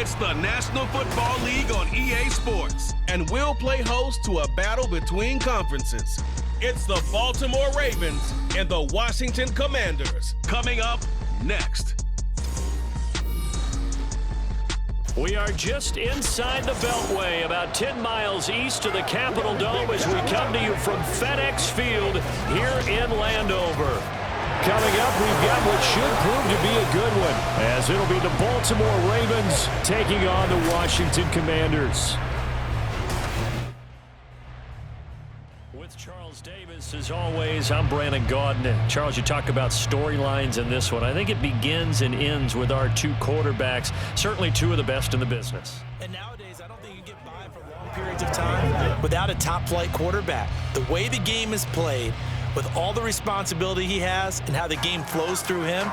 It's the National Football League on EA Sports, and we'll play host to a battle between conferences. It's the Baltimore Ravens and the Washington Commanders. Coming up next. We are just inside the Beltway, about 10 miles east of the Capitol Dome as we come to you from FedEx Field here in Landover. Coming up, we've got what should prove to be a good one, as it'll be the Baltimore Ravens taking on the Washington Commanders. With Charles Davis, as always, I'm Brandon Gaudin. Charles, you talk about storylines in this one. I think it begins and ends with our two quarterbacks, certainly two of the best in the business. And nowadays, I don't think you get by for long periods of time without a top-flight quarterback. The way the game is played, with all the responsibility he has and how the game flows through him,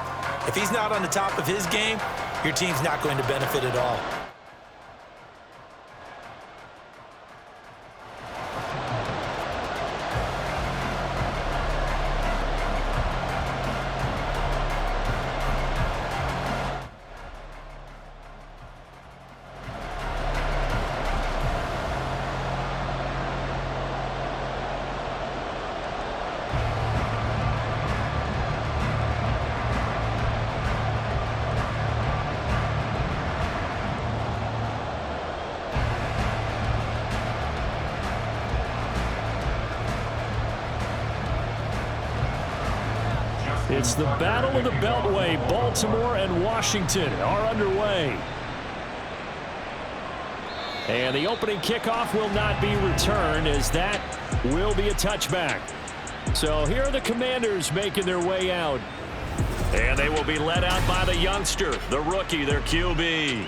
if he's not on the top of his game, your team's not going to benefit at all. It's the Battle of the Beltway. Baltimore and Washington are underway. And the opening kickoff will not be returned, as that will be a touchback. So here are the Commanders making their way out. And they will be led out by the youngster, the rookie, their QB.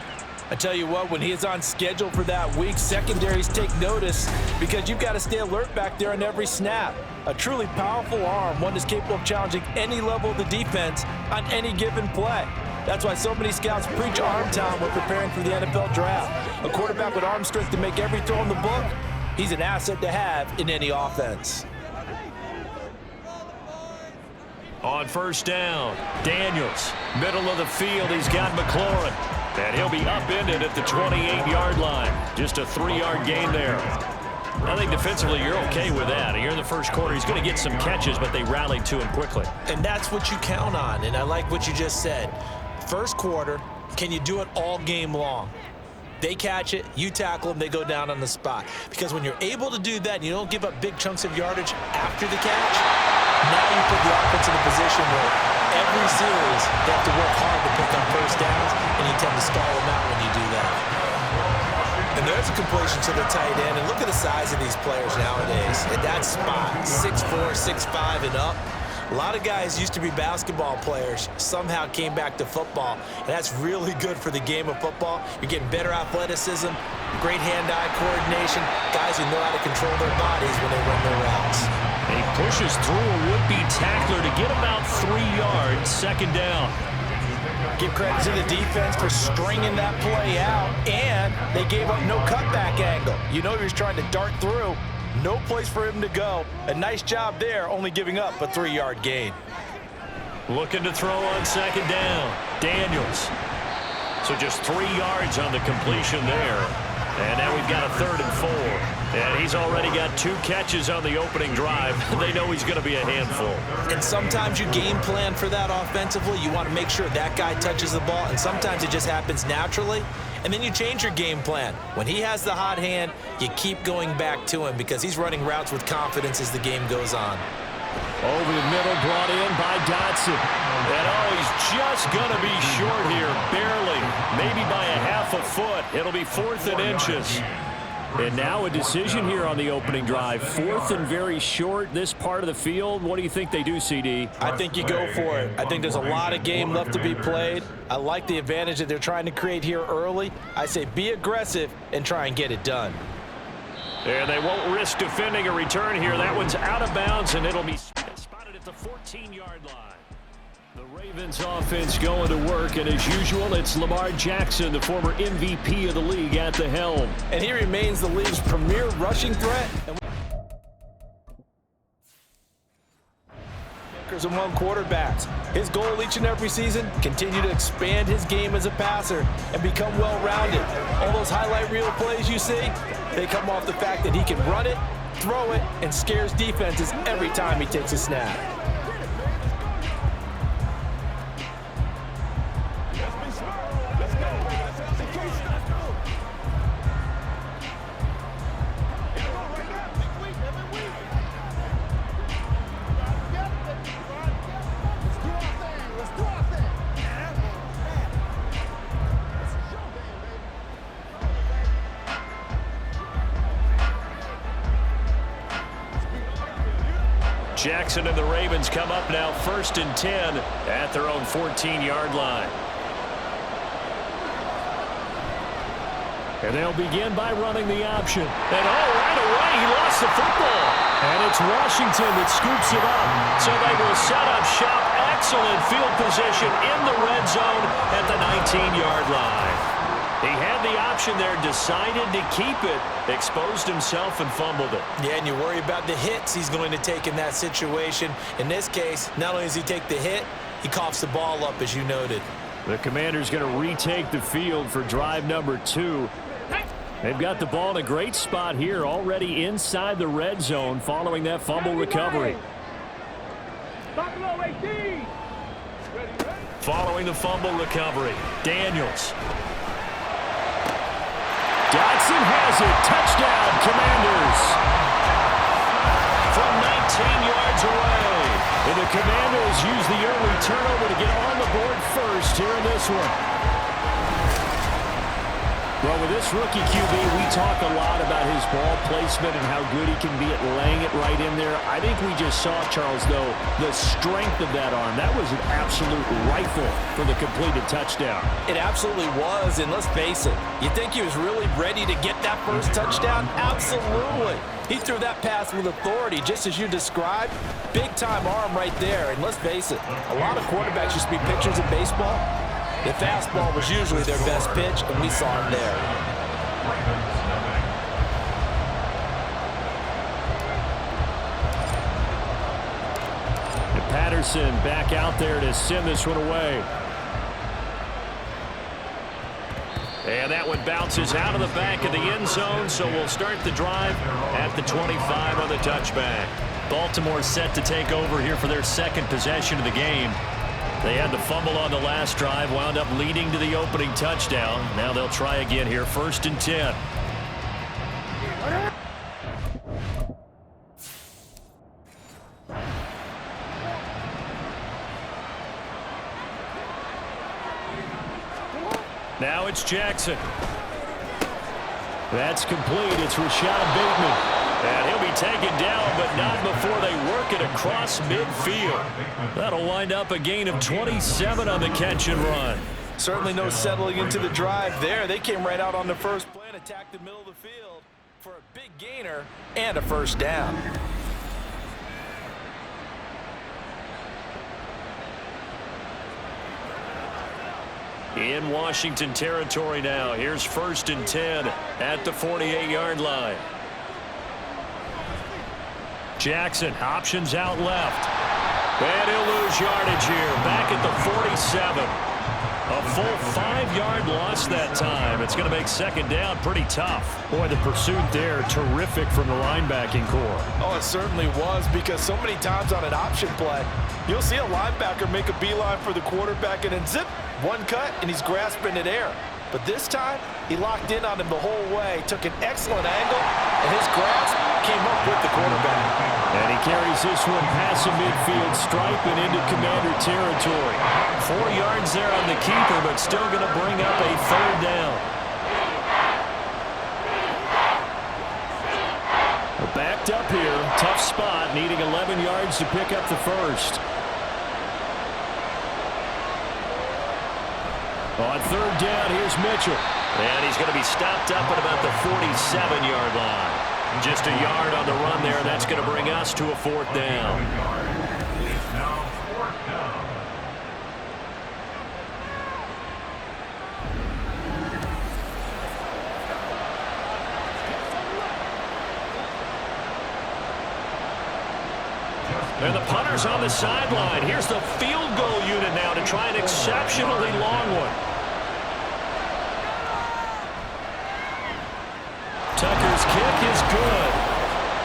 I tell you what, when he is on schedule for that week, secondaries take notice because you've got to stay alert back there on every snap. A truly powerful arm, one that's capable of challenging any level of the defense on any given play. That's why so many scouts preach arm talent when preparing for the NFL draft. A quarterback with arm strength to make every throw in the book, he's an asset to have in any offense. On first down, Daniels, middle of the field, he's got McLaurin. And he'll be upended at the 28-yard line. Just a 3-yard gain there. I think defensively you're okay with that. Here in the first quarter, he's going to get some catches, but they rallied to him quickly. And that's what you count on, and I like what you just said. First quarter, can you do it all game long? They catch it, you tackle them, they go down on the spot. Because when you're able to do that and you don't give up big chunks of yardage after the catch, now you put the offense in a position where every series they have to work hard to pick up first downs, and you tend to stall them out when you do that. And there's a completion to the tight end, and look at the size of these players nowadays. At that spot, 6'4", 6'5", and up. A lot of guys used to be basketball players, somehow came back to football, and that's really good for the game of football. You're getting better athleticism, great hand-eye coordination, guys who know how to control their bodies when they run their routes. He pushes through a would-be tackler to get about 3 yards, second down. Give credit to the defense for stringing that play out, and they gave up no cutback angle. You know he was trying to dart through. No place for him to go. A nice job there, only giving up a 3-yard gain. Looking to throw on second down. Daniels. So just 3 yards on the completion there. And now we've got a 3rd and 4. And he's already got 2 catches on the opening drive. They know he's going to be a handful. And sometimes you game plan for that offensively. You want to make sure that guy touches the ball. And sometimes it just happens naturally. And then you change your game plan. When he has the hot hand, you keep going back to him because he's running routes with confidence as the game goes on. Over the middle, brought in by Dotson. And he's just going to be short here, barely. Maybe by a half a foot. It'll be 4th and inches. And now a decision here on the opening drive. 4th and very short, this part of the field. What do you think they do, CD? I think you go for it. I think there's a lot of game left to be played. I like the advantage that they're trying to create here early. I say be aggressive and try and get it done. And they won't risk defending a return here. That one's out of bounds, and it'll be spotted at the 14-yard line. The Ravens offense going to work, and as usual, it's Lamar Jackson, the former MVP of the league, at the helm. And he remains the league's premier rushing threat. playmakers among quarterbacks. His goal each and every season, continue to expand his game as a passer and become well-rounded. All those highlight reel plays you see, they come off the fact that he can run it, throw it, and scares defenses every time he takes a snap. Jackson and the Ravens come up now 1st and 10 at their own 14-yard line. And they'll begin by running the option. And right away he lost the football. And it's Washington that scoops it up. So they will set up shop. Excellent field position in the red zone at the 19-yard line. He had the option there, decided to keep it, exposed himself and fumbled it. Yeah, and you worry about the hits he's going to take in that situation. In this case, not only does he take the hit, he coughs the ball up, as you noted. The Commanders going to retake the field for drive number 2. They've got the ball in a great spot here, already inside the red zone following that fumble recovery. Following the fumble recovery, Daniels. Dotson has it. Touchdown, Commanders. From 19 yards away. And the Commanders use the early turnover to get on the board first here in this one. Well, with this rookie QB, we talk a lot about his ball placement and how good he can be at laying it right in there. I think we just saw, Charles, though, the strength of that arm. That was an absolute rifle for the completed touchdown. It absolutely was, and let's face it, you think he was really ready to get that first touchdown? Absolutely. He threw that pass with authority, just as you described. Big-time arm right there, and let's face it, a lot of quarterbacks used to be pitchers in baseball. The fastball was usually their best pitch, and we saw him there. And Patterson back out there to send this one away. And that one bounces out of the back of the end zone, so we'll start the drive at the 25 on the touchback. Baltimore set to take over here for their second possession of the game. They had the fumble on the last drive, wound up leading to the opening touchdown. Now they'll try again here, 1st and 10. Now it's Jackson. That's complete. It's Rashad Bateman. And he'll be taken down, but not before they work it across midfield. That'll wind up a gain of 27 on the catch and run. Certainly no settling into the drive there. They came right out on the first play and attacked the middle of the field for a big gainer and a first down. In Washington territory now. Here's 1st and 10 at the 48-yard line. Jackson options out left. And he'll lose yardage here. Back at the 47. A full 5-yard loss that time. It's going to make second down pretty tough. Boy, the pursuit there, terrific from the linebacking core. Oh, it certainly was, because so many times on an option play, you'll see a linebacker make a beeline for the quarterback and then zip, one cut, and he's grasping at air. But this time, he locked in on him the whole way, took an excellent angle, and his grasp came up with the quarterback. And he carries this one past the midfield stripe and into Commander territory. 4 yards there on the keeper, but still going to bring up a third down. We're backed up here. Tough spot, needing 11 yards to pick up the first. On third down, here's Mitchell. And he's going to be stopped up at about the 47-yard line. Just a yard on the run there. That's going to bring us to a fourth down. And the punter's on the sideline. Here's the field goal unit now to try an exceptionally long one. Tucker's kick is good.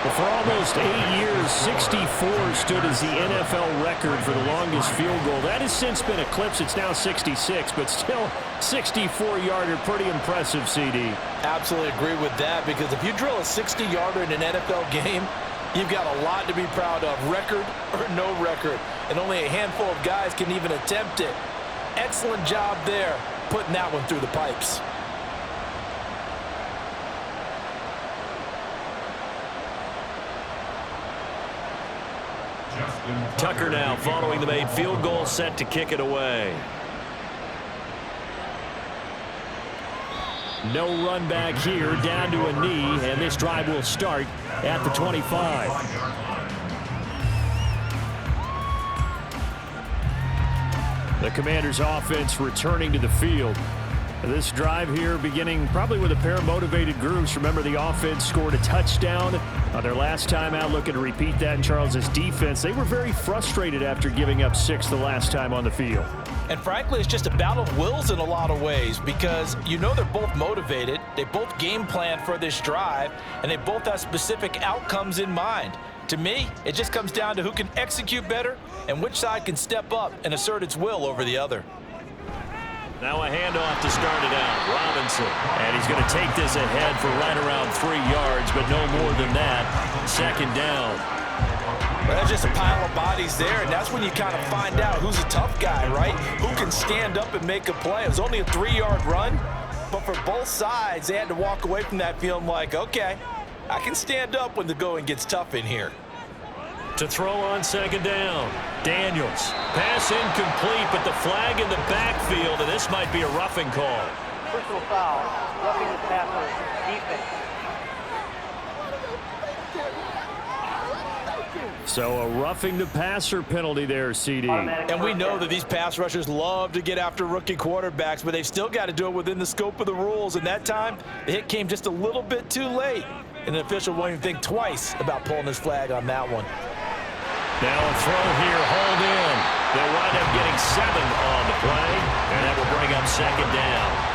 Well, for almost 8 years, 64 stood as the NFL record for the longest field goal. That has since been eclipsed. It's now 66, but still 64-yarder. Pretty impressive, CD. Absolutely agree with that, because if you drill a 60-yarder in an NFL game, you've got a lot to be proud of, record or no record. And only a handful of guys can even attempt it. Excellent job there, putting that one through the pipes. Tucker now following the made field goal, set to kick it away. No run back here, down to a knee, and this drive will start at the 25. The Commanders' offense returning to the field. This drive here beginning probably with a pair of motivated groups. Remember, the offense scored a touchdown on their last time out. Looking to repeat that in Charles's defense. They were very frustrated after giving up 6 the last time on the field. And frankly, it's just a battle of wills in a lot of ways, because you know they're both motivated. They both game plan for this drive, and they both have specific outcomes in mind. To me, it just comes down to who can execute better and which side can step up and assert its will over the other. Now a handoff to start it out. Robinson. And he's going to take this ahead for right around 3 yards, but no more than that. Second down. Well, that's just a pile of bodies there, and that's when you kind of find out who's a tough guy, right? Who can stand up and make a play. It was only a 3-yard run, but for both sides, they had to walk away from that feeling like, okay, I can stand up when the going gets tough in here. To throw on second down. Daniels. Pass incomplete, but the flag in the backfield, and this might be a roughing call. Personal foul, roughing the passer, defense. So a roughing the passer penalty there, CD. And we know that these pass rushers love to get after rookie quarterbacks, but they've still got to do it within the scope of the rules. And that time, the hit came just a little bit too late. And the official won't even think twice about pulling his flag on that one. Now a throw here, hauled in. They'll wind up getting 7 on the play, and that will bring up second down.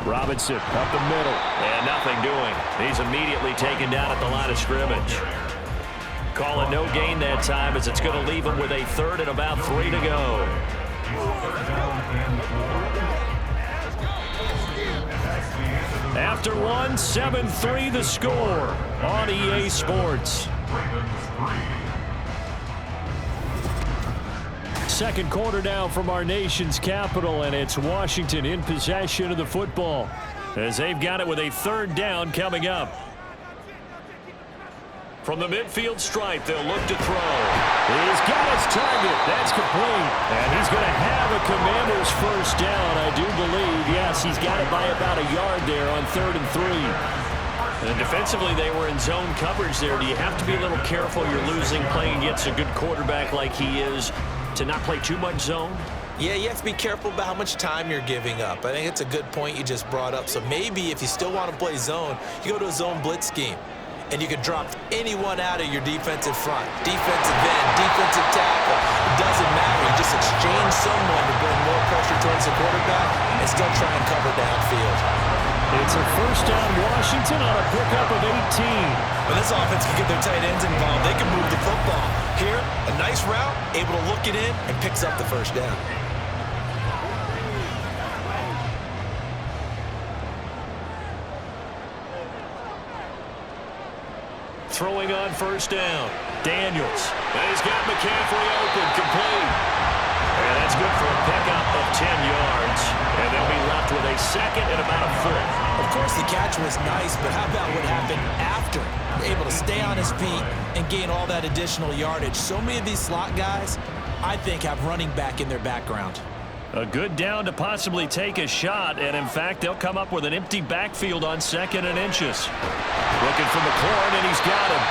Robinson up the middle, and nothing doing. He's immediately taken down at the line of scrimmage. Call it no gain that time, as it's going to leave him with a 3rd and about 3 to go. After one, 7-3 the score on EA Sports. Second quarter now from our nation's capital, and it's Washington in possession of the football as they've got it with a 3rd down coming up. From the midfield stripe, they'll look to throw. He's got his target. That's complete. And he's going to have a Commander's first down, I do believe. Yes, he's got it by about a yard there on 3rd and 3. And defensively, they were in zone coverage there. Do you have to be a little careful? You're losing playing against a good quarterback like he is, to not play too much zone? Yeah, you have to be careful about how much time you're giving up. I think it's a good point you just brought up. So maybe if you still want to play zone, you go to a zone blitz scheme, and you can drop anyone out of your defensive front. Defensive end, defensive tackle. It doesn't matter. You just exchange someone to bring more pressure towards the quarterback and still try and cover downfield. It's a first down Washington on a pickup of 18. When this offense can get their tight ends involved, they can move the football. Here, a nice route, able to look it in, and picks up the first down. Throwing on first down. Daniels. And he's got McCaffrey open, complete. And that's good for a pickup of 10 yards. And they'll be left with a 2nd and about a 4th. Of course, the catch was nice, but how about what happened after? Able to stay on his feet and gain all that additional yardage. So many of these slot guys, I think, have running back in their background. A good down to possibly take a shot, and in fact, they'll come up with an empty backfield on 2nd and inches. Looking for McLaurin, and he's got him.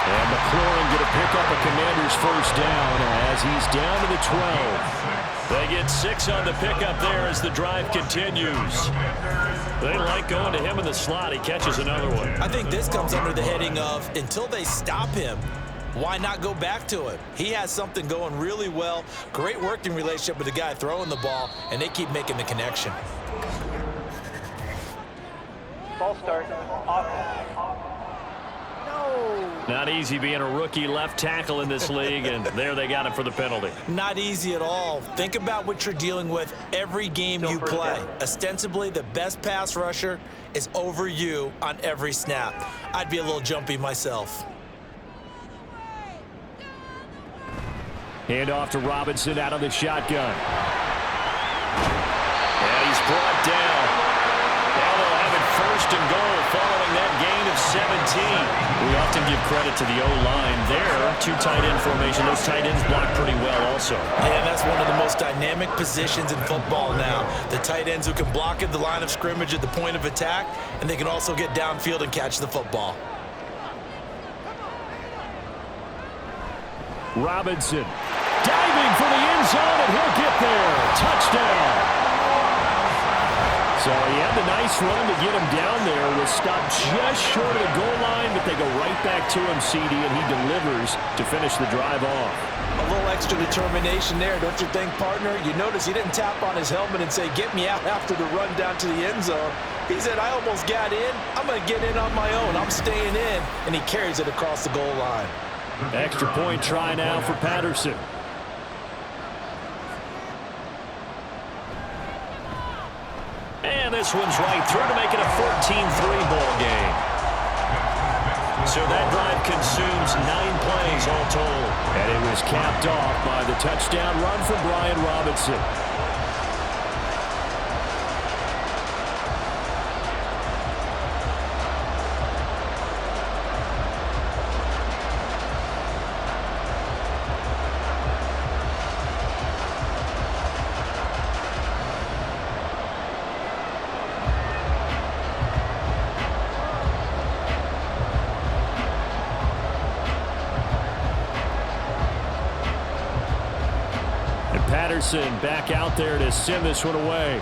And McLaurin going to pick up a Commander's first down as he's down to the 12. They get 6 on the pickup there as the drive continues. They like going to him in the slot. He catches another one. I think this comes under the heading of until they stop him, why not go back to him? He has something going really well. Great working relationship with the guy throwing the ball, and they keep making the connection. Ball start. No. Not easy being a rookie left tackle in this league, and there they got him for the penalty. Not easy at all. Think about what you're dealing with every game you play. Ostensibly, the best pass rusher is over you on every snap. I'd be a little jumpy myself. Hand off to Robinson out of the shotgun. And he's brought down. Now they'll have it 1st and goal following that gain of 17. We often give credit to the O-line there. 2 tight end formation. Those tight ends block pretty well also. And that's one of the most dynamic positions in football now. The tight ends who can block at the line of scrimmage at the point of attack, and they can also get downfield and catch the football. Robinson diving for the end zone, and he'll get there. Touchdown. So he had the nice run to get him down there. Was stopped just short of the goal line, but they go right back to him, CD, and he delivers to finish the drive off. A little extra determination there, don't you think, partner? You notice he didn't tap on his helmet and say, get me out after the run down to the end zone. He said, I almost got in. I'm going to get in on my own. I'm staying in. And he carries it across the goal line. Extra point try now for Patterson. And this one's right through to make it a 14-3 ball game. So that drive consumes 9 plays all told. And it was capped off by the touchdown run from Brian Robinson. Patterson back out there to send this one away.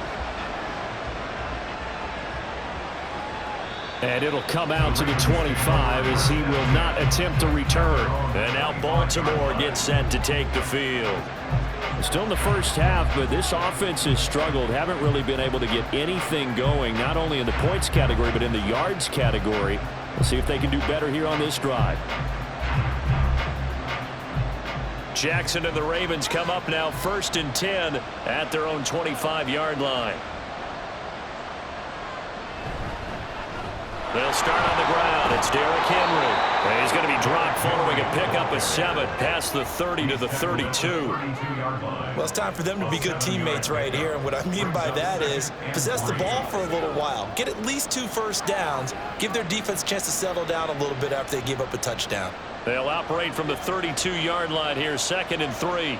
And it'll come out to the 25 as he will not attempt to return. And now Baltimore gets set to take the field. Still in the first half, but this offense has struggled. Haven't really been able to get anything going, not only in the points category, but in the yards category. Let's see if they can do better here on this drive. Jackson and the Ravens come up now 1st and 10 at their own 25-yard line. They'll start on the ground. It's Derrick Henry. And he's going to be dropped following a pickup of 7 past the 30 to the 32. Well, it's time for them to be good teammates right here. And what I mean by that is possess the ball for a little while. Get at least 2 first downs. Give their defense a chance to settle down a little bit after they give up a touchdown. They'll operate from the 32-yard line here, 2nd and 3.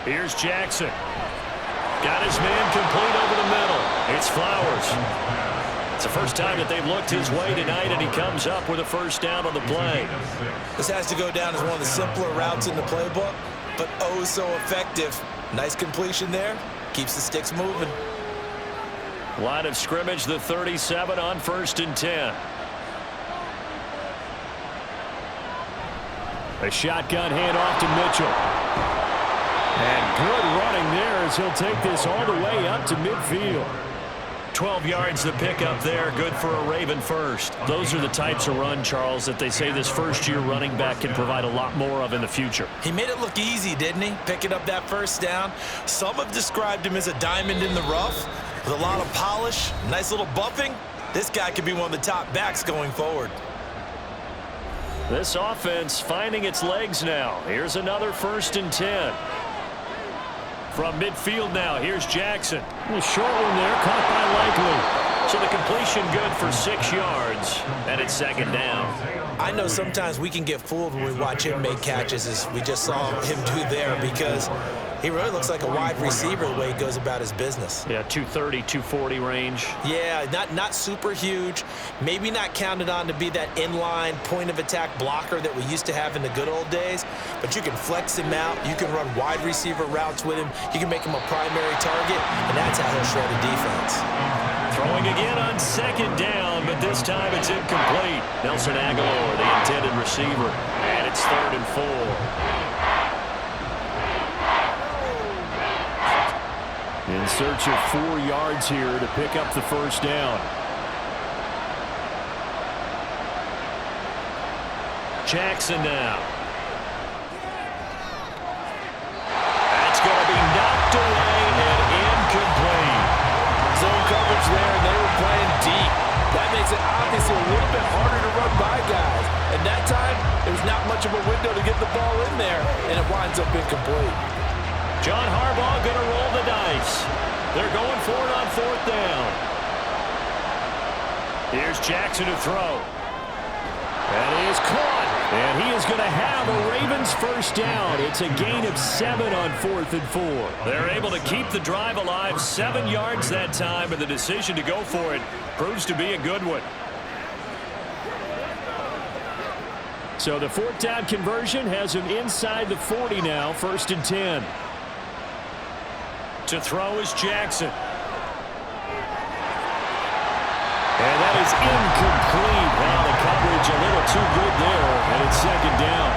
Here's Jackson. Got his man complete over the middle. It's Flowers. It's the first time that they've looked his way tonight, and he comes up with a first down on the play. This has to go down as one of the simpler routes in the playbook, but oh so effective. Nice completion there. Keeps the sticks moving. Line of scrimmage, the 37 on 1st and 10. A shotgun handoff to Mitchell. And good running there as he'll take this all the way up to midfield. 12 yards the pickup there. Good for a Raven first. Those are the types of run, Charles, that they say this first-year running back can provide a lot more of in the future. He made it look easy, didn't he? Picking up that first down. Some have described him as a diamond in the rough with a lot of polish, nice little bumping. This guy could be one of the top backs going forward. This offense finding its legs now. Here's another 1st and 10. From midfield now, here's Jackson. A short one there, caught by Likely. So the completion good for 6 yards, and it's 2nd down. I know sometimes we can get fooled when we watch him make catches, as we just saw him do there, because He really looks like a wide receiver the way he goes about his business. Yeah, 230, 240 range. Yeah, not super huge. Maybe not counted on to be that inline point-of-attack blocker that we used to have in the good old days, but you can flex him out. You can run wide receiver routes with him. You can make him a primary target, and that's how he'll shred a defense. Throwing again on second down, but this time it's incomplete. Nelson Aguilar, the intended receiver, and it's 3rd and 4. In search of 4 yards here to pick up the first down. Jackson now. That's going to be knocked away and incomplete. Zone coverage there, and they were playing deep. That makes it obviously a little bit harder to run by guys. And that time, there was not much of a window to get the ball in there, and it winds up incomplete. John Harbaugh going to roll the dice. They're going for it on 4th down. Here's Jackson to throw. That is caught. And he is going to have a Ravens first down. It's a gain of 7 on 4th and 4. They're able to keep the drive alive, 7 yards that time, and the decision to go for it proves to be a good one. So the 4th down conversion has him inside the 40 now, 1st and 10. To throw is Jackson. And that is incomplete. Wow, the coverage a little too good there, and it's 2nd down.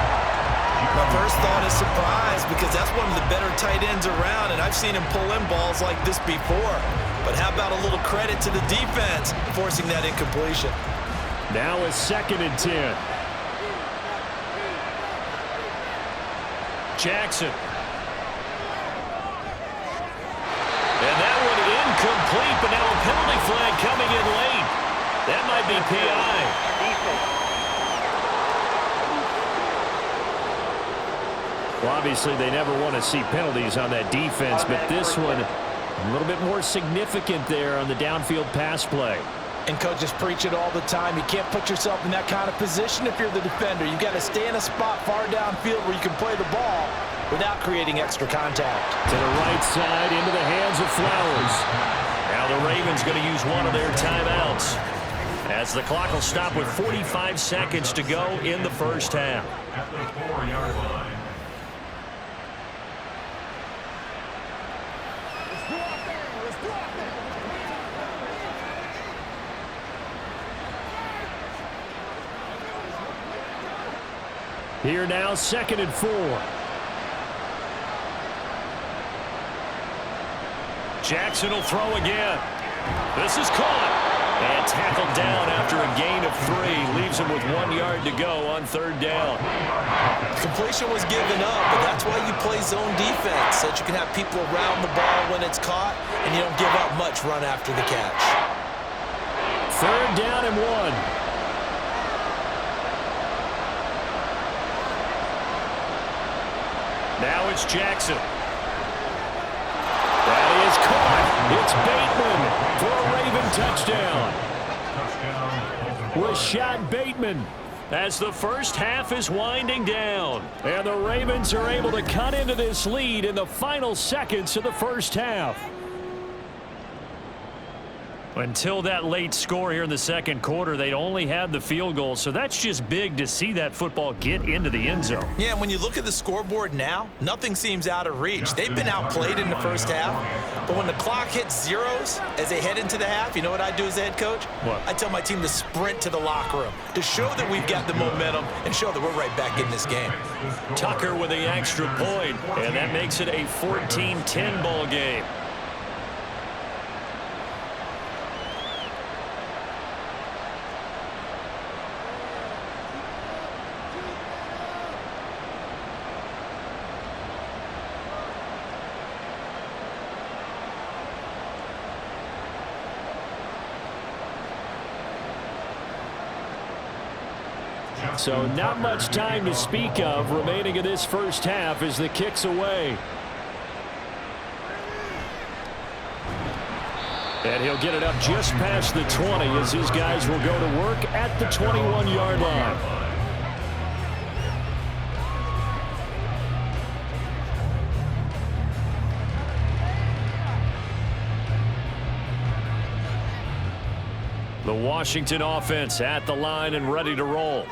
My first thought is surprise, because that's one of the better tight ends around, and I've seen him pull in balls like this before. But how about a little credit to the defense forcing that incompletion? Now it's 2nd and 10. Jackson. And that one incomplete, but now a penalty flag coming in late. That might be PI. Well, obviously they never want to see penalties on that defense, but this one a little bit more significant there on the downfield pass play. And coaches preach it all the time. You can't put yourself in that kind of position if you're the defender. You've got to stay in a spot far downfield where you can play the ball without creating extra contact. To the right side, into the hands of Flowers. Now the Ravens going to use one of their timeouts, as the clock will stop with 45 seconds to go in the first half. At the 4-yard line. Here now, 2nd and 4. Jackson will throw again. This is caught. And tackled down after a gain of 3. Leaves him with 1 yard to go on 3rd down. Completion was given up, but that's why you play zone defense, so that you can have people around the ball when it's caught, and you don't give up much run after the catch. 3rd down and 1. Now it's Jackson. That is caught. It's Bateman for a Raven touchdown. Rashad Bateman, as the first half is winding down. And the Ravens are able to cut into this lead in the final seconds of the first half. Until that late score here in the 2nd quarter, they'd only had the field goal, so that's just big to see that football get into the end zone. Yeah, and when you look at the scoreboard now, nothing seems out of reach. They've been outplayed in the first half, but when the clock hits zeros as they head into the half, you know what I do as the head coach? What? I tell my team to sprint to the locker room to show that we've got the momentum and show that we're right back in this game. Tucker with the extra point, and that makes it a 14-10 ball game. So not much time to speak of remaining in this first half as the kick's away. And he'll get it up just past the 20 as his guys will go to work at the 21-yard line. The Washington offense at the line and ready to roll.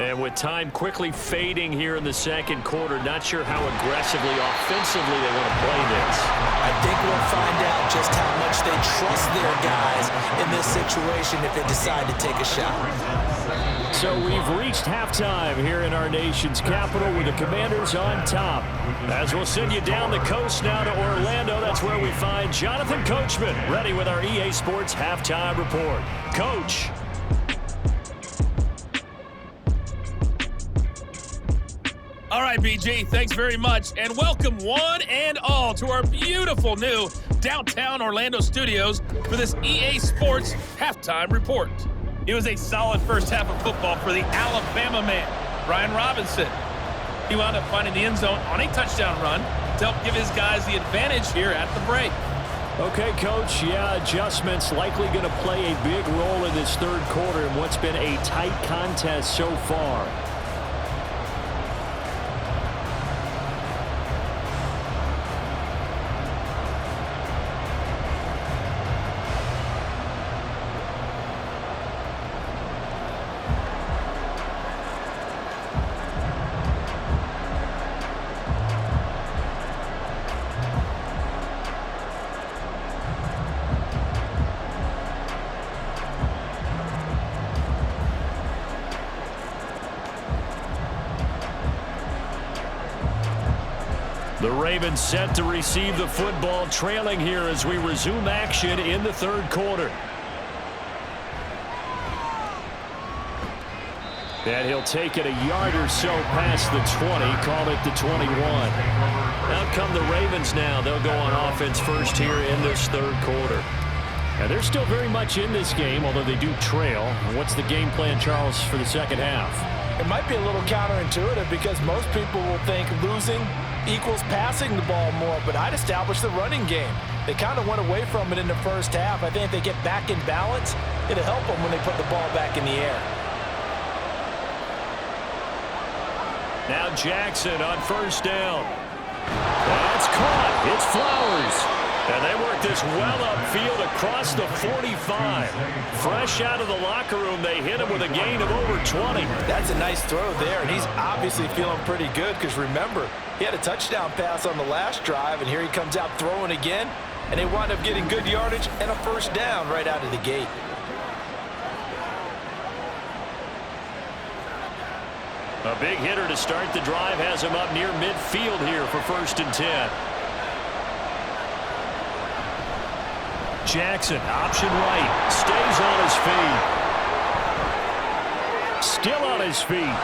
And with time quickly fading here in the second quarter, not sure how aggressively, offensively they want to play this. I think we'll find out just how much they trust their guys in this situation if they decide to take a shot. So we've reached halftime here in our nation's capital with the Commanders on top. As we'll send you down the coast now to Orlando, that's where we find Jonathan Coachman ready with our EA Sports halftime report. Coach. All right, BG, thanks very much, and welcome one and all to our beautiful new downtown Orlando studios for this EA Sports halftime report. It was a solid first half of football for the Alabama man, Brian Robinson. He wound up finding the end zone on a touchdown run to help give his guys the advantage here at the break. Okay, Coach, yeah, adjustments likely going to play a big role in this third quarter in what's been a tight contest so far. The Ravens set to receive the football, trailing here as we resume action in the third quarter. And he'll take it a yard or so past the 20, call it the 21. Out come the Ravens now. They'll go on offense first here in this third quarter. And they're still very much in this game, although they do trail. What's the game plan, Charles, for the second half? It might be a little counterintuitive because most people will think losing equals passing the ball more, but I'd establish the running game. They kind of went away from it in the first half. I think if they get back in balance, it'll help them when they put the ball back in the air. Now Jackson on first down. That's caught. It's Flowers. And they work this well upfield across the 45. Fresh out of the locker room, they hit him with a gain of over 20. That's a nice throw there, and he's obviously feeling pretty good because remember, he had a touchdown pass on the last drive, and here he comes out throwing again, and they wind up getting good yardage and a first down right out of the gate. A big hitter to start the drive has him up near midfield here for 1st and 10. Jackson, option right, stays on his feet. Still on his feet.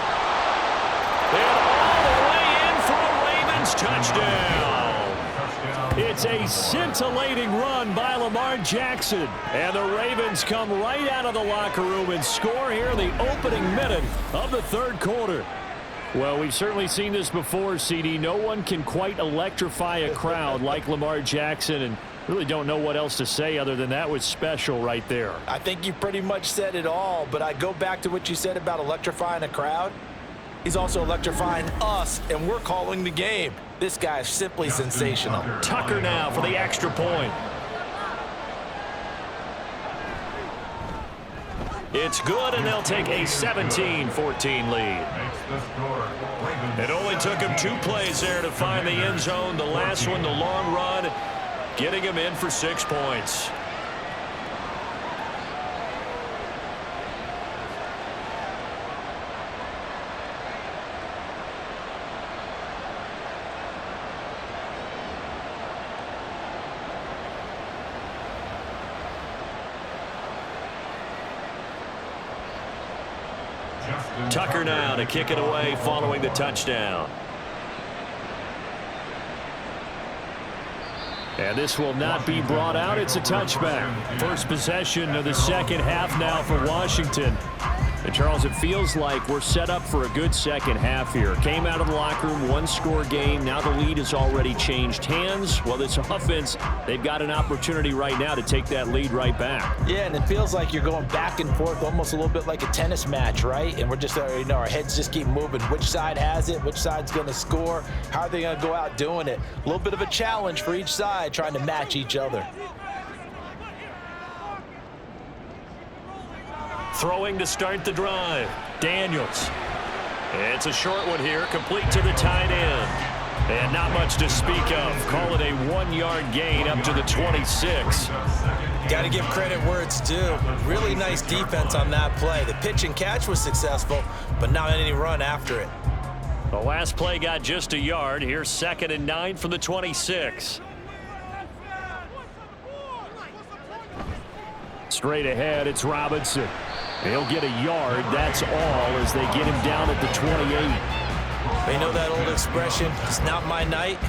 And all the way in for a Ravens touchdown. It's a scintillating run by Lamar Jackson. And the Ravens come right out of the locker room and score here in the opening minute of the third quarter. Well, we've certainly seen this before, CD. No one can quite electrify a crowd like Lamar Jackson, and really don't know what else to say other than that was special right there. I think you pretty much said it all, but I go back to what you said about electrifying a crowd. He's also electrifying us, and we're calling the game. This guy is simply sensational. Tucker now for the extra point. It's good, and they'll take a 17-14 lead. It only took him 2 plays there to find the end zone. The last one, the long run, getting him in for 6 points. Tucker now to kick it away following the touchdown. And this will not be brought out. It's a touchback. First possession of the second half now for Washington. And Charles, it feels like we're set up for a good second half here. Came out of the locker room, 1-score game. Now the lead has already changed hands. Well, this offense, they've got an opportunity right now to take that lead right back. Yeah, and it feels like you're going back and forth almost a little bit like a tennis match, right? And we're just, our heads just keep moving. Which side has it? Which side's going to score? How are they going to go out doing it? A little bit of a challenge for each side trying to match each other. Throwing to start the drive. Daniels. It's a short one here, complete to the tight end. And not much to speak of. Call it a 1-yard gain up to the 26. Got to give credit where it's due. Really nice defense on that play. The pitch and catch was successful, but not any run after it. The last play got just a yard. Here's 2nd and 9 from the 26. Straight ahead, it's Robinson. He'll get a yard, that's all, as they get him down at the 28. They know that old expression, it's not my night.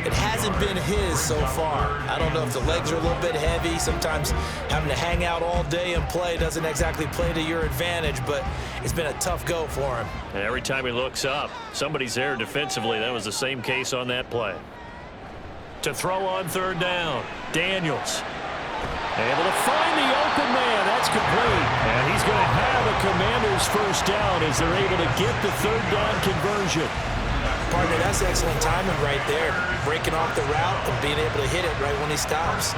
It hasn't been his so far. I don't know if the legs are a little bit heavy. Sometimes having to hang out all day and play doesn't exactly play to your advantage, but it's been a tough go for him. And every time he looks up, somebody's there defensively. That was the same case on that play. To throw on 3rd down, Daniels. Able to find the open man. That's complete. And he's going to have a Commanders 1st down as they're able to get the 3rd down conversion. Partner, that's excellent timing right there. Breaking off the route and being able to hit it right when he stops.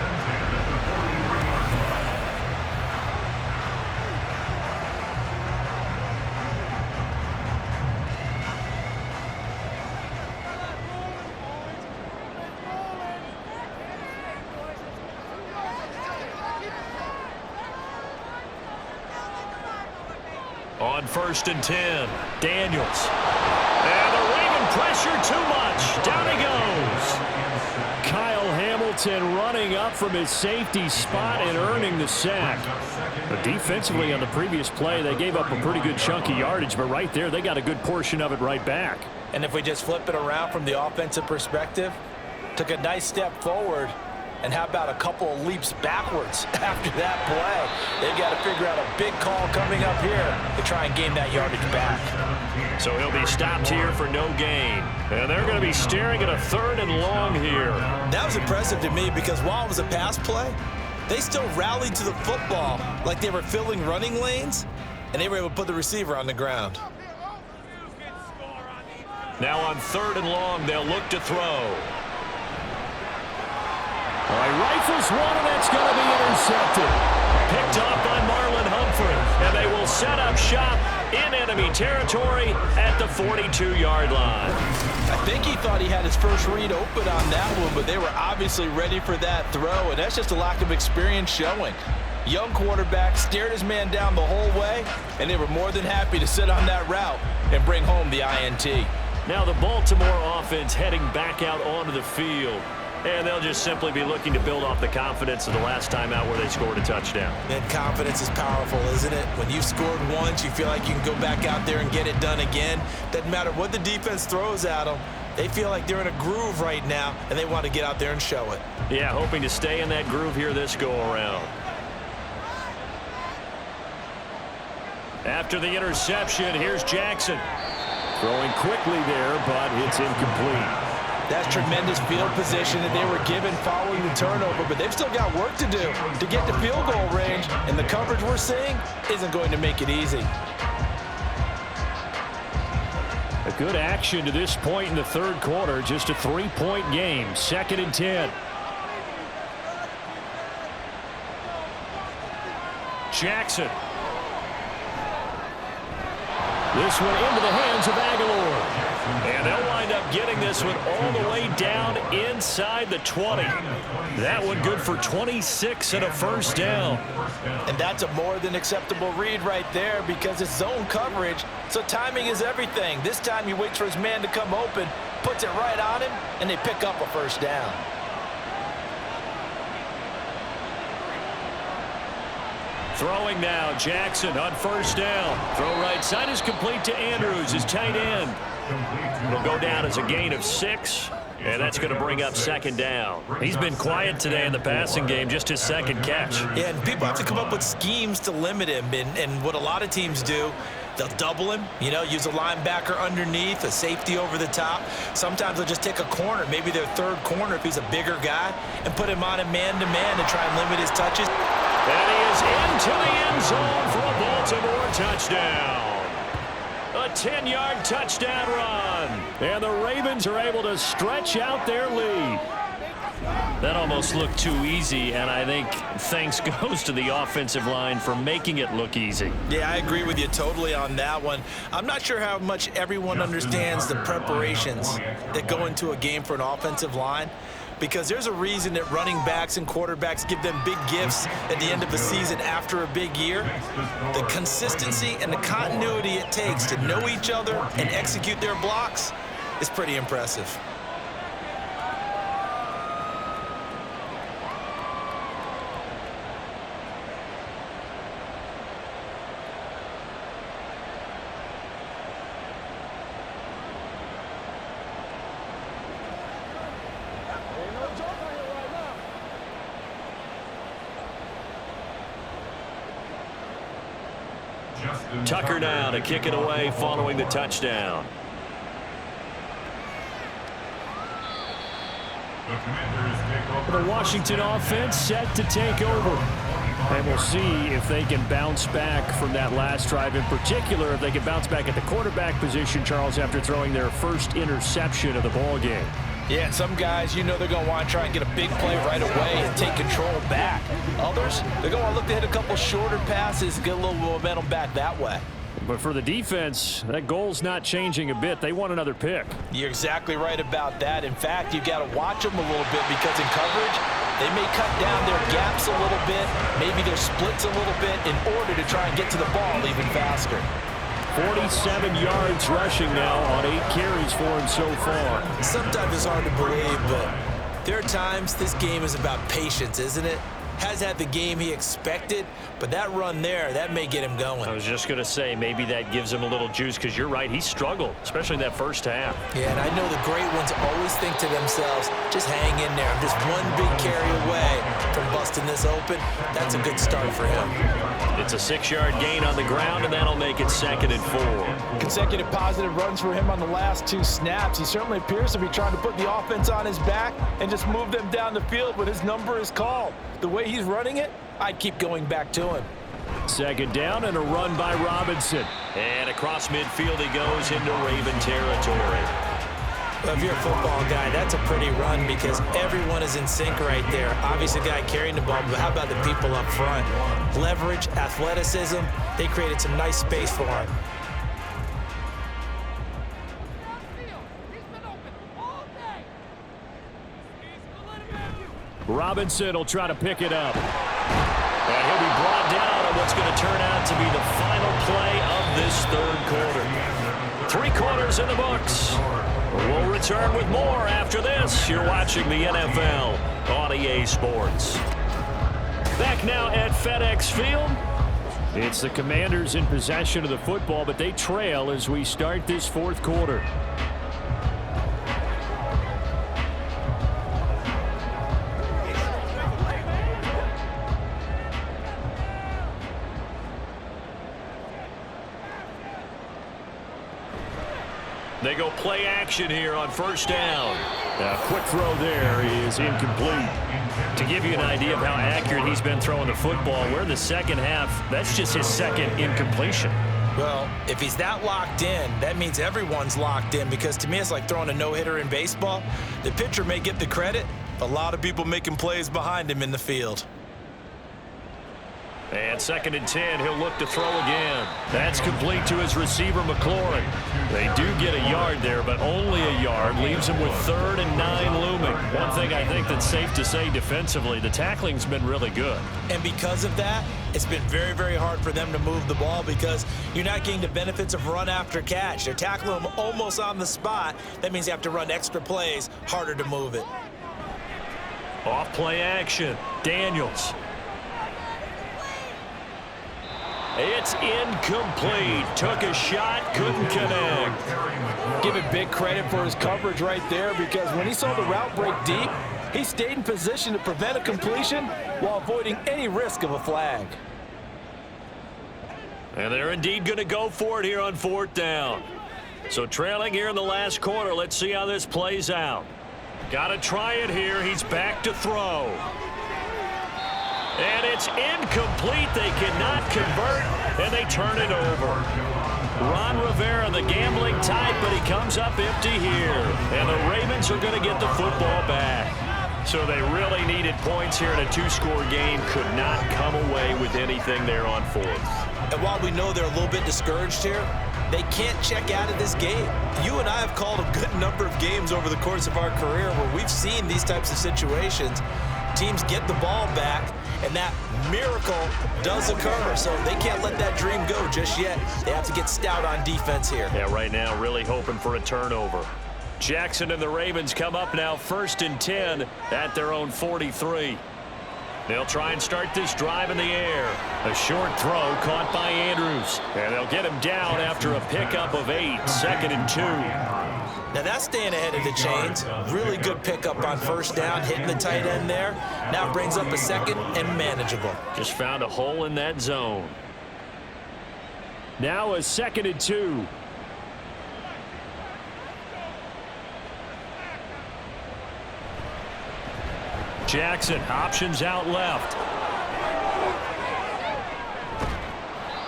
On 1st and 10, Daniels. And the Raven pressure too much. Down he goes. Kyle Hamilton running up from his safety spot and earning the sack. But defensively on the previous play, they gave up a pretty good chunk of yardage, but right there, they got a good portion of it right back. And if we just flip it around from the offensive perspective, took a nice step forward, and how about a couple of leaps backwards after that play? They've got to figure out a big call coming up here to try and gain that yardage back. So he'll be stopped here for no gain. And they're going to be staring at a 3rd and long here. That was impressive to me because while it was a pass play, they still rallied to the football like they were filling running lanes, and they were able to put the receiver on the ground. Now on 3rd and long, they'll look to throw. All right, rifles one, and that's going to be intercepted. Picked off by Marlon Humphrey, and they will set up shop in enemy territory at the 42-yard line. I think he thought he had his first read open on that one, but they were obviously ready for that throw, and that's just a lack of experience showing. Young quarterback stared his man down the whole way, and they were more than happy to sit on that route and bring home the INT. Now the Baltimore offense heading back out onto the field. And they'll just simply be looking to build off the confidence of the last time out where they scored a touchdown. And confidence is powerful, isn't it? When you've scored once, you feel like you can go back out there and get it done again. Doesn't matter what the defense throws at them. They feel like they're in a groove right now, and they want to get out there and show it. Yeah, hoping to stay in that groove here this go-around. After the interception, here's Jackson. Throwing quickly there, but it's incomplete. That's tremendous field position that they were given following the turnover, but they've still got work to do to get to field goal range, and the coverage we're seeing isn't going to make it easy. A good action to this point in the 3rd quarter, just a 3-point game, 2nd and 10. Jackson. This one into the hands of Aguilar. And they'll wind up getting this one all the way down inside the 20. That one good for 26 and a 1st down. And that's a more than acceptable read right there because it's zone coverage, so timing is everything. This time he waits for his man to come open, puts it right on him, and they pick up a 1st down. Throwing now, Jackson on 1st down. Throw right side is complete to Andrews, his tight end. It'll go down as a gain of 6, and that's going to bring up 2nd down. He's been quiet today in the passing game, just his 2nd catch. Yeah, and people have to come up with schemes to limit him, and what a lot of teams do, they'll double him, you know, use a linebacker underneath, a safety over the top. Sometimes they'll just take a corner, maybe their 3rd corner if he's a bigger guy, and put him on a man-to-man to try and limit his touches. And he is into the end zone for a Baltimore touchdown. A 10-yard touchdown run. And the Ravens are able to stretch out their lead. That almost looked too easy, and I think thanks goes to the offensive line for making it look easy. Yeah, I agree with you totally on that one. I'm not sure how much everyone understands the preparations that go into a game for an offensive line, because there's a reason that running backs and quarterbacks give them big gifts at the end of the season after a big year. The consistency and the continuity it takes to know each other and execute their blocks is pretty impressive. Tucker now to kick it away following the touchdown. The Washington offense set to take over. And we'll see if they can bounce back from that last drive. In particular, if they can bounce back at the quarterback position, Charles, after throwing their first interception of the ball game. Yeah, some guys, you know they're going to want to try and get a big play right away and take control back. Others, they're going to look to hit a couple shorter passes and get a little momentum back that way. But for the defense, that goal's not changing a bit. They want another pick. You're exactly right about that. In fact, you've got to watch them a little bit, because in coverage, they may cut down their gaps a little bit, maybe their splits a little bit, in order to try and get to the ball even faster. 47 yards rushing now on 8 carries for him so far. Sometimes it's hard to believe, but there are times this game is about patience, isn't it? Has had the game he expected, but that run there, that may get him going. I was just going to say, maybe that gives him a little juice, because you're right, he struggled, especially in that first half. Yeah, and I know the great ones always think to themselves, just hang in there. I'm just one big carry away from busting this open. That's a good start for him. It's a 6-yard gain on the ground, and that'll make it 2nd and 4. Consecutive positive runs for him on the last 2 snaps. He certainly appears to be trying to put the offense on his back and just move them down the field when his number is called. The way he's running it, I'd keep going back to him. 2nd down and a run by Robinson. And across midfield he goes into Raven territory. Well, if you're a football guy, that's a pretty run, because everyone is in sync right there. Obviously, the guy carrying the ball, but how about the people up front? Leverage, athleticism, they created some nice space for him. Robinson will try to pick it up. And he'll be brought down on what's going to turn out to be the final play of this 3rd quarter. 3 quarters in the books. We'll return with more after this. You're watching the NFL on EA Sports. Back now at FedEx Field. It's the Commanders in possession of the football, but they trail as we start this 4th quarter. They go play action here on 1st down. A quick throw there is incomplete. To give you an idea of how accurate he's been throwing the football, we're in the 2nd half. That's just his 2nd incompletion. Well, if he's that locked in, that means everyone's locked in, because to me it's like throwing a no-hitter in baseball. The pitcher may get the credit, a lot of people making plays behind him in the field. And 2nd and 10, he'll look to throw again. That's complete to his receiver, McLaurin. They do get a yard there, but only a yard. Leaves him with 3rd and 9 looming. One thing I think that's safe to say defensively, the tackling's been really good. And because of that, it's been very, very hard for them to move the ball, because you're not getting the benefits of run after catch. They're tackling him almost on the spot. That means you have to run extra plays, harder to move it. Off play action. Daniels. It's incomplete. Took a shot, couldn't connect. Give it big credit for his coverage right there, because when he saw the route break deep, he stayed in position to prevent a completion while avoiding any risk of a flag. And they're indeed going to go for it here on 4th down. So trailing here in the last quarter. Let's see how this plays out. Got to try it here. He's back to throw. And it's incomplete. They cannot convert, and they turn it over. Ron Rivera, the gambling type, but he comes up empty here. And the Ravens are going to get the football back. So they really needed points here in a two-score game. Could not come away with anything there on fourth. And while we know they're a little bit discouraged here, they can't check out of this game. You and I have called a good number of games over the course of our career where we've seen these types of situations. Teams get the ball back, and that miracle does occur. So they can't let that dream go just yet. They have to get stout on defense here. Yeah, right now really hoping for a turnover. Jackson and the Ravens come up now 1st and 10 at their own 43. They'll try and start this drive in the air. A short throw caught by Andrews. And they'll get him down after a pickup of 8, 2nd and 2. Now that's staying ahead of the chains. Really good pickup on first down, hitting the tight end there. Now brings up a 2nd and manageable. Just found a hole in that zone. Now a 2nd and 2. Jackson options out left.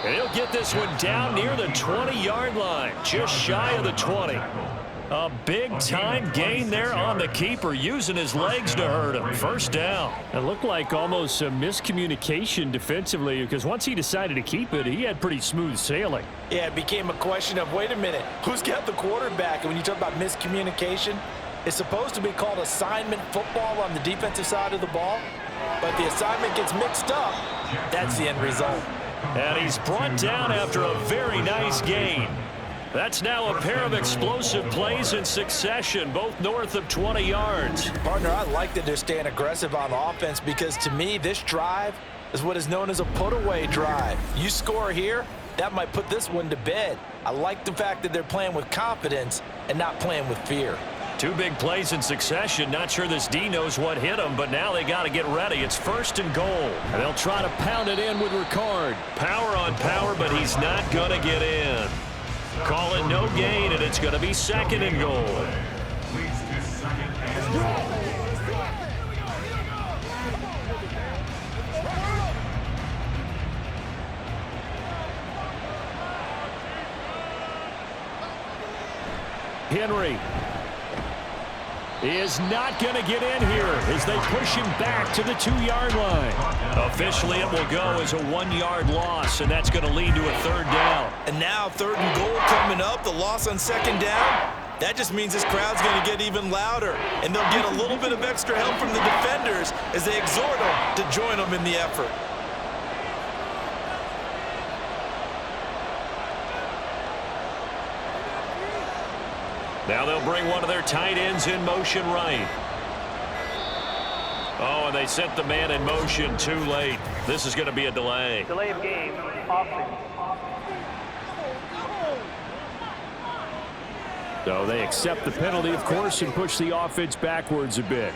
And he'll get this one down near the 20-yard line, just shy of the 20. A big-time gain there on the keeper, using his legs to hurt him. First down. It looked like almost a miscommunication defensively, because once he decided to keep it, he had pretty smooth sailing. Yeah, it became a question of, wait a minute, who's got the quarterback? And when you talk about miscommunication, it's supposed to be called assignment football on the defensive side of the ball, but the assignment gets mixed up. That's the end result. And he's brought down after a very nice gain. That's now a pair of explosive plays in succession, both north of 20 yards. Partner, I like that they're staying aggressive on offense because, to me, this drive is what is known as a put-away drive. You score here, that might put this one to bed. I like the fact that they're playing with confidence and not playing with fear. 2 big plays in succession. Not sure this D knows what hit him, but now they got to get ready. It's 1st and goal. And they'll try to pound it in with Ricard. Power on power, but he's not going to get in. Call it no gain, and it's going to be 2nd and goal. Henry is not going to get in here as they push him back to the 2-yard line. Officially, it will go as a 1-yard loss, and that's going to lead to a 3rd down. And now 3rd and goal coming up, the loss on 2nd down. That just means this crowd's going to get even louder, and they'll get a little bit of extra help from the defenders as they exhort them to join them in the effort. Now they'll bring one of their tight ends in motion right. Oh, and they sent the man in motion too late. This is going to be a delay. Delay of game, offense. So they accept the penalty, of course, and push the offense backwards a bit.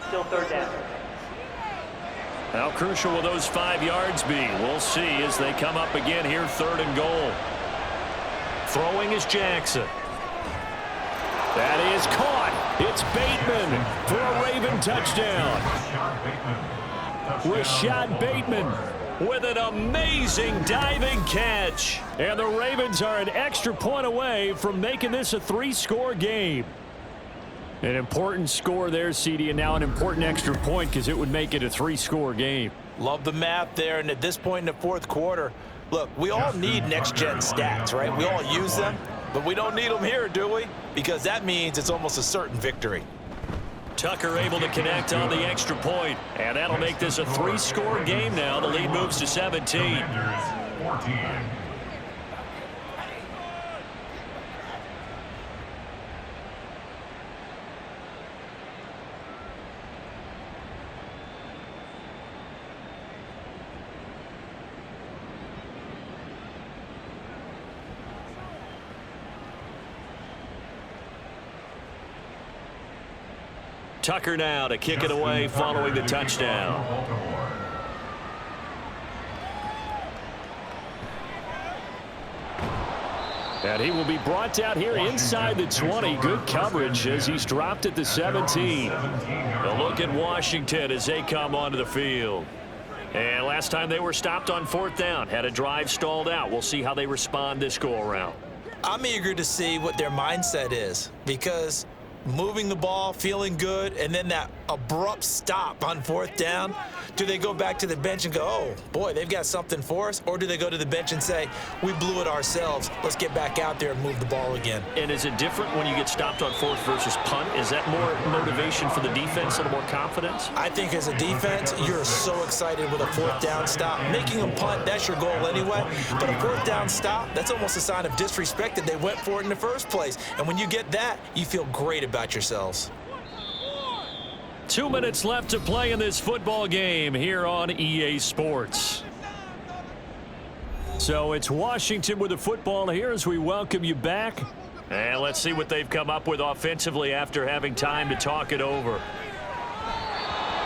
Still 3rd down. How crucial will those 5 yards be? We'll see as they come up again here, 3rd and goal. Throwing is Jackson. That is caught. It's Bateman for a Raven touchdown. Rashad Bateman with an amazing diving catch. And the Ravens are an extra point away from making this a 3-score game. An important score there, CD, and now an important extra point because it would make it a 3-score game. Love the math there, and at this point in the 4th quarter, look, we all need next-gen stats, right? We all use them, but we don't need them here, do we? Because that means it's almost a certain victory. Tucker able to connect on the extra point, and that'll make this a 3-score game now. The lead moves to 17. 14. Tucker now to kick it away following the touchdown. And he will be brought down here inside the 20. Good coverage as he's dropped at the 17. A look at Washington as they come onto the field. And last time they were stopped on 4th down, had a drive stalled out. We'll see how they respond this go-around. I'm eager to see what their mindset is because moving the ball, feeling good, and then that abrupt stop on 4th down? Do they go back to the bench and go, oh, boy, they've got something for us? Or do they go to the bench and say, we blew it ourselves, let's get back out there and move the ball again? And is it different when you get stopped on 4th versus punt? Is that more motivation for the defense and more confidence? I think as a defense, you're so excited with a 4th down stop. Making them punt, that's your goal anyway. But a 4th down stop, that's almost a sign of disrespect that they went for it in the first place. And when you get that, you feel great about yourselves. 2 minutes left to play in this football game here on EA Sports. So it's Washington with the football here as we welcome you back. And let's see what they've come up with offensively after having time to talk it over.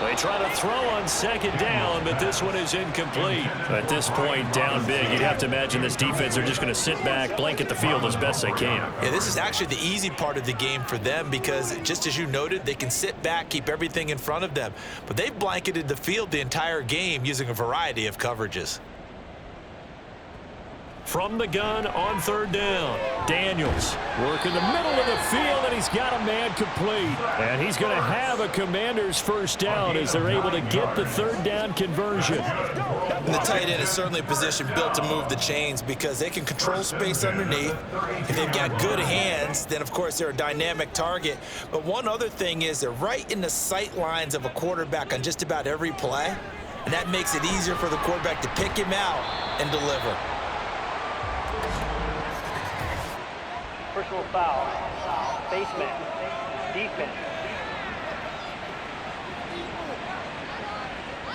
They try to throw on 2nd down, but this one is incomplete. At this point, down big, you'd have to imagine this defense are just going to sit back, blanket the field as best they can. Yeah, this is actually the easy part of the game for them because, just as you noted, they can sit back, keep everything in front of them. But they've blanketed the field the entire game using a variety of coverages. From the gun on 3rd down, Daniels working the middle of the field, and he's got a man complete. And he's going to have a Commander's 1st down as they're able to get the 3rd down conversion. And the tight end is certainly a position built to move the chains because they can control space underneath. If they've got good hands, then, of course, they're a dynamic target. But one other thing is they're right in the sight lines of a quarterback on just about every play, and that makes it easier for the quarterback to pick him out and deliver. Personal foul. Face mask. Defense.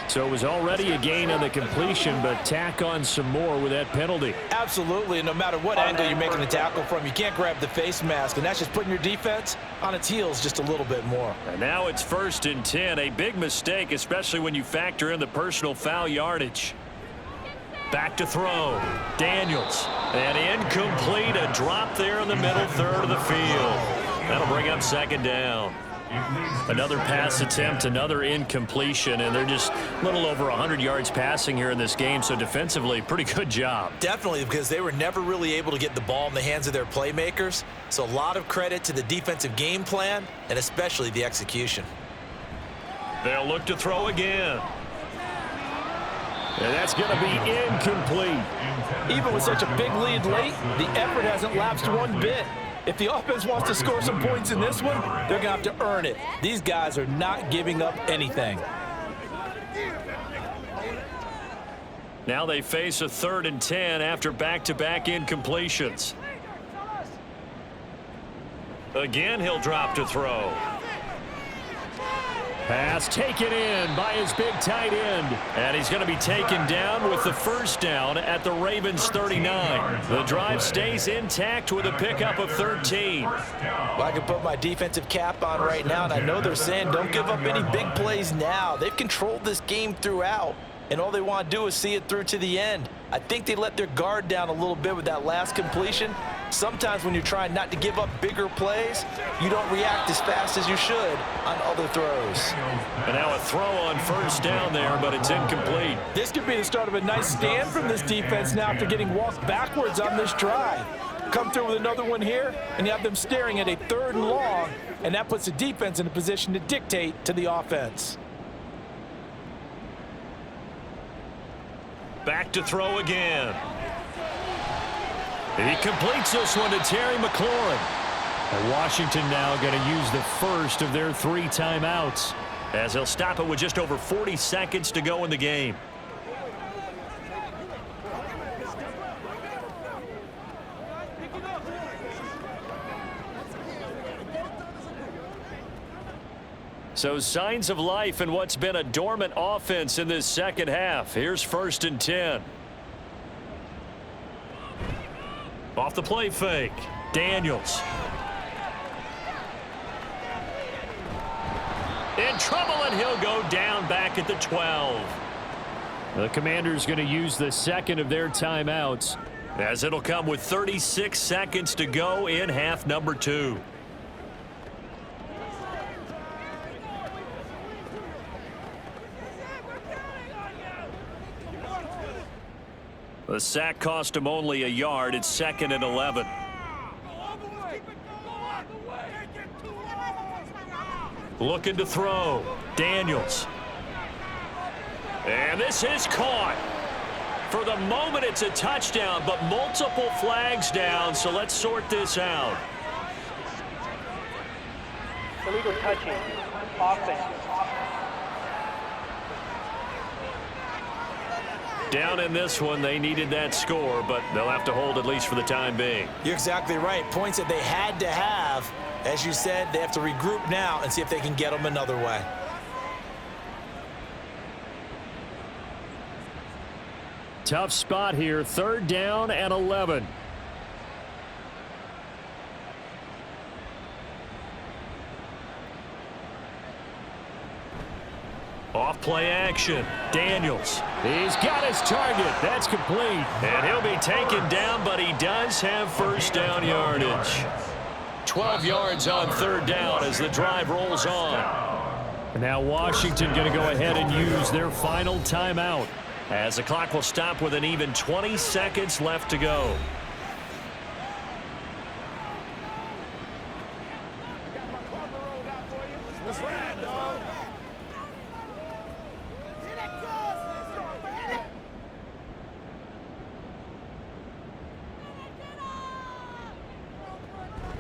So it was already a gain on the completion, but tack on some more with that penalty. Absolutely, and no matter what angle you're making the tackle from, you can't grab the face mask, and that's just putting your defense on its heels just a little bit more. And now it's 1st and 10, a big mistake, especially when you factor in the personal foul yardage. Back to throw. Daniels. And incomplete. A drop there in the middle 3rd of the field. That'll bring up 2nd down. Another pass attempt, another incompletion, and they're just a little over 100 yards passing here in this game, so defensively, pretty good job. Definitely, because they were never really able to get the ball in the hands of their playmakers, so a lot of credit to the defensive game plan and especially the execution. They'll look to throw again. And that's going to be incomplete. Even with such a big lead late, the effort hasn't lapsed one bit. If the offense wants to score some points in this one, they're going to have to earn it. These guys are not giving up anything. Now they face a 3rd and 10 after back-to-back incompletions. Again, he'll drop to throw. Pass taken in by his big tight end. And he's going to be taken down with the 1st down at the Ravens 39. The drive stays intact with a pickup of 13. Well, I can put my defensive cap on right now, and I know they're saying don't give up any big plays now. They've controlled this game throughout, and all they want to do is see it through to the end. I think they let their guard down a little bit with that last completion. Sometimes when you're trying not to give up bigger plays, you don't react as fast as you should on other throws. And now a throw on 1st down there, but it's incomplete. This could be the start of a nice stand from this defense now after getting walked backwards on this drive. Come through with another one here, and you have them staring at a 3rd and long, and that puts the defense in a position to dictate to the offense. Back to throw again. He completes this one to Terry McLaurin. And Washington now going to use the 1st of their 3 timeouts, as they'll stop it with just over 40 seconds to go in the game. So signs of life in what's been a dormant offense in this 2nd half. Here's 1st and 10. Off the play fake. Daniels. In trouble, and he'll go down back at the 12. The Commanders going to use the 2nd of their timeouts, as it'll come with 36 seconds to go in half number 2. The sack cost him only a yard. It's 2nd and 11. Looking to throw. Daniels. And this is caught. For the moment, it's a touchdown, but multiple flags down, so let's sort this out. Illegal touching. Offense. Down in this one, they needed that score, but they'll have to hold at least for the time being. You're exactly right. Points that they had to have. As you said, they have to regroup now and see if they can get them another way. Tough spot here. 3rd down and 11. Off play action. Daniels. He's got his target. That's complete. And he'll be taken down, but he does have first down yardage. 12 yards on 3rd down as the drive rolls on. And now Washington going to go ahead and use their final timeout, as the clock will stop with an even 20 seconds left to go.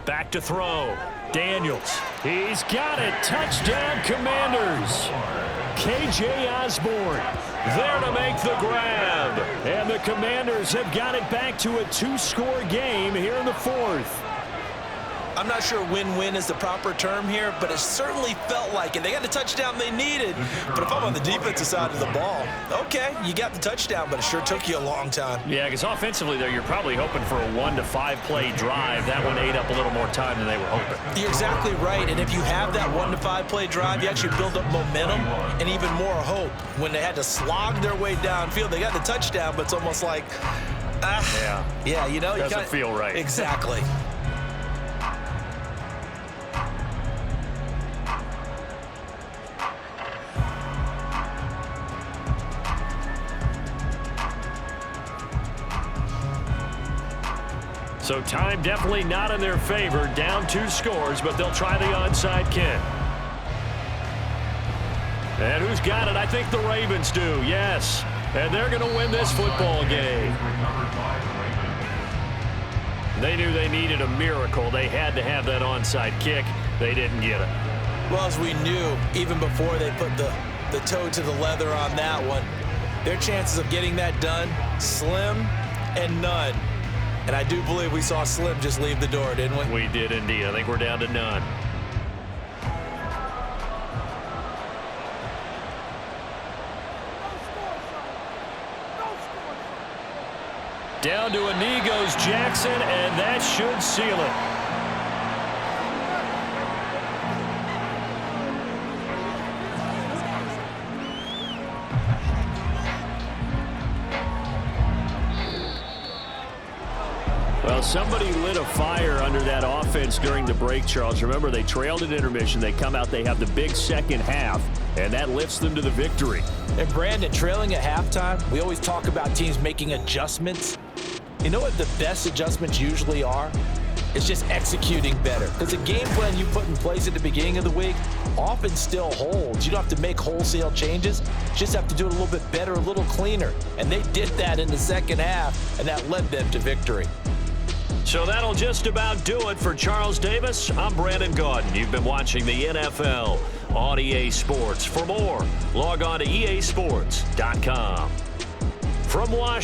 Back to throw. Daniels. He's got it. Touchdown, Commanders. K.J. Osborne there to make the grab. And the Commanders have got it back to a 2-score game here in the 4th. I'm not sure win-win is the proper term here, but it certainly felt like it. They got the touchdown they needed. But if I'm on the defensive side of the ball, okay, you got the touchdown, but it sure took you a long time. Yeah, because offensively there, you're probably hoping for a 1 to 5 play drive. That one ate up a little more time than they were hoping. You're exactly right, and if you have that 1 to 5 play drive, you actually build up momentum and even more hope. When they had to slog their way downfield, they got the touchdown, but it's almost like, yeah, you know, doesn't feel right. Exactly. So time definitely not in their favor. Down 2 scores, but they'll try the onside kick. And who's got it? I think the Ravens do, yes. And they're going to win this football game. They knew they needed a miracle. They had to have that onside kick. They didn't get it. Well, as we knew, even before they put the toe to the leather on that one, their chances of getting that done, slim and none. And I do believe we saw Slim just leave the door, didn't we? We did indeed. I think we're down to none. Down to a knee goes Jackson, and that should seal it. Well, somebody lit a fire under that offense during the break, Charles. Remember, they trailed at intermission. They come out, they have the big second half, and that lifts them to the victory. And Brandon, trailing at halftime, we always talk about teams making adjustments. You know what the best adjustments usually are? It's just executing better. Because the game plan you put in place at the beginning of the week often still holds. You don't have to make wholesale changes. You just have to do it a little bit better, a little cleaner. And they did that in the second half, and that led them to victory. So that'll just about do it for Charles Davis. I'm Brandon Gaudin. You've been watching the NFL on EA Sports. For more, log on to easports.com. From Washington.